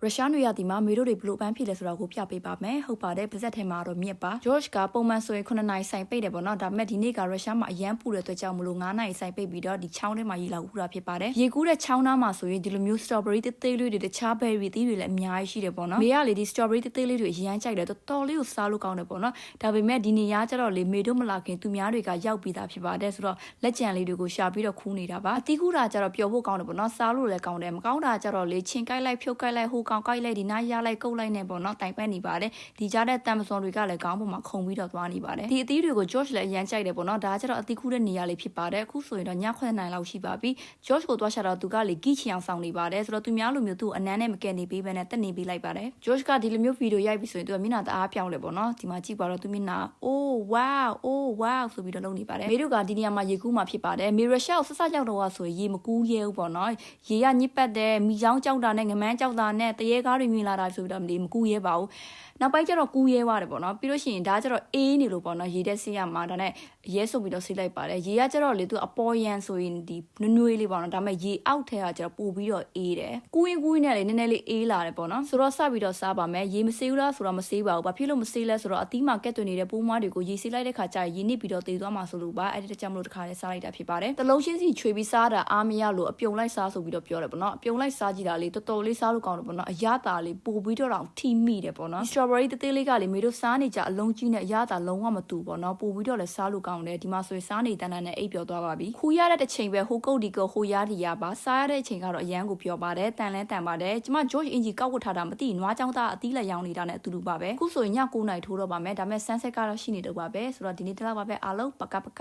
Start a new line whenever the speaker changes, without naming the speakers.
ရုရှားနွေရာသီမှာမေတို့တွေဘလို့ပန်းဖြစ်လဲဆိုတာကိုပြပေးပါမယ်ဟုတ်ပါတယ်ပါဇက်ထဲမှာတော့မြစ်ပါဂျော့ချ်ကပုံမှန်ဆိုရင်9နိုင်ဆိုင်ပိတ်တယ်ပေါ့နော်ဒါပေမဲ့ဒီနေ့ကရုရှားမှာအရန်ပူတဲ့အတွက်ကြောင့်မလို့9နိုင်ဆိုင်ပိတ်ပြီးတော့ဒီချောင်းထဲမှာရေလောက်ကူတာဖြစ်ပါတယ်ရေကူးတဲ့ချောင်းသားမှာဆိုရင်ဒီလိုမျိုး strawberry သေးသေးလေးတွေတခြား berry သီးတွေလည်းအများကြီးရှိတယ်ပေါ့နော်မေကလေဒီ strawberry သေးသေးလေးတွေအရန်ကြိုက်တယ်တော်လေးကိုစားလို့ကောင်းတယ်ပေါ့နော်ဒါပေမဲ့ဒီနေရာကျတော့လေမေတို့မလာခင်သူများတွေကရောက်ပြီးသားဖြစ်ပါတယ်ဆိုတော့လက်ကြံလေးတွေကိုရှာပြီးတော့ခူးနေတာပါအတီးကူးတာကျတော့ပျော်ဖို့ကောင်းတယ်ပေါ့နော်စားလို့လည်းကောင်းတယ်မကောင်းတာကျတော့လေချင်းကိုက်လိုက်ဖြုတ်ကိုက်လိုက်ဟိုကောင်ကိုက်လိုက်ဒီနားရလိုက်ကုတ်လိုက်နေပေါ့နော်တိုင်ပတ်နေပါတယ်ဒီကြားတဲ့တမ်မစွန်တွေကလည်းခေါင်းပေါ်မှာခုံပြီးတော့သွားနေပါတယ်ဒီအသီးတွေကို George လည်းအရန်ကြိုက်တယ်ပေါ့နော်ဒါကျတော့အသီးခူးတဲ့နေရာလေးဖြစ်ပါတယ်အခုဆိုရင်တော့ည9နိုင်လောက်ရှိပါပြီ George ကိုသွားရှာတော့သူကလေဂိချီအောင်ဆောင်နေပါတယ်ဆိုတော့သူများလိုမျိုးသူ့အနမ်းနဲ့မကဲနေပေးဘဲနဲ့တက်နေပေးလိုက်ပါတယ် George ကဒီလိုမျိုးဗီဒီယိုရိုက်ပြီးဆိုရင်သူကမျက်နှာတအားပြောင်းလဲပေါ့နော်ဒီမှာကြည့်ပါတော့သူမျက်နှာ oh wow ဆိုပြီးတော့လုပ်နေပါတယ်မေတို့ကဒီနေရာမှာရေကူးမှာဖြစ်ပါတယ်မေရရှောက်ဆက်ဆက်ရောက်တော့ဆိုရင်ရေမကူးရဲဘူးပေါ့နော်ရေကညစ်ပတ်တယ်မိချောင်းကြောက်တာနဲ့ငမန်းကြောက်တာနဲ့တရေကားတွေမြင်လာတာဆိုပြီးတော့မကူးရဲပါဘူးနောက်ပိုင်းကျတော့ကူးရဲသွားတယ်ပေါ့နော်ပြီးလို့ရှိရင်ဒါကျတော့အေးနေလို့ပေါ့နော်ရေတက်ဆေးရမှာဒါနဲ့ရဲဆုပ်ပြီးတော့ဆေးလိုက်ပါတယ်ရေကကျတော့လေသူအပေါ်ရန်ဆိုရင်ဒီနွေးလေးပေါ့နော်ဒါပေမဲ့ရေအောက်ထဲကကျတော့ပို့ပြီးတော့အေးတယ်ကူးရင်နဲ့လေနည်းနည်းလေးအေးလာတယ်ပေါ့နော်ဆိုတော့စပြီးတော့စားပါမယ်ရေမဆေးဘူးလားဆိုတော့မဆေးပါဘူးဘာဖြစ်လို့မဆေးလဲဆိုတော့အသီးမှာကက်သွင်းနေတဲ့ပိုးမွားတွေကိုရေဆေးလိုက်တဲ့ခါကျရင်ရေနစ်ပြီးတော့တေသွားမှာဆိုလို့ပါအဲ့ဒီတကြမလို့တစ်ခါလေးစားလိုက်တာဖြစ်ပါတယ်တလုံးချင်းစီချွေပြီးစားတာအားမရလို့အပြုံလိုက်စားဆိုပြီးတော့ပြောတယ်ပေါ့နော်အပြုံလိုက်စားကြည့်တာလေတော်တော်လေးစားလို့ကောင်းတယ်ပေါ့နော်အရသာလေးပို့ပြီးတော့တော့ထိမိတယ်ပေါ့နော် strawberry တေးသေးလေးကလေမေတို့စားနေကြအလုံးကြီးနဲ့အရသာလုံးဝမတူပေါ့နော်ပို့ပြီးတော့လည်းစားလို့ကောင်းတယ်ဒီမှာဆိုရင်စားနေတန်းတန်းနဲ့အိပ်ပျော်သွားပါပြီခူရတဲ့တစ်ချိန်ပဲဟိုကုတ်ဒီကုတ်ဟိုရားဒီရပါစားရတဲ့အချိန်ကတော့အရန်ကိုပျော်ပါတယ်တန်လဲတန်ပါတယ်ကျမ George အင်ဂျီကောက်ဝတ်ထားတာမသိနွားချောင်းသားအသီးလက်ရောင်းနေတာနဲ့အတူတူပါပဲခုဆိုရင်ည9:00ထိုးတော့ပါမယ်ဒါပေမဲ့ sunset ကတော့ရှိနေတော့ပါပဲဆိုတော့ဒီနေ့တလောက်ပါပဲအားလုံးပကပက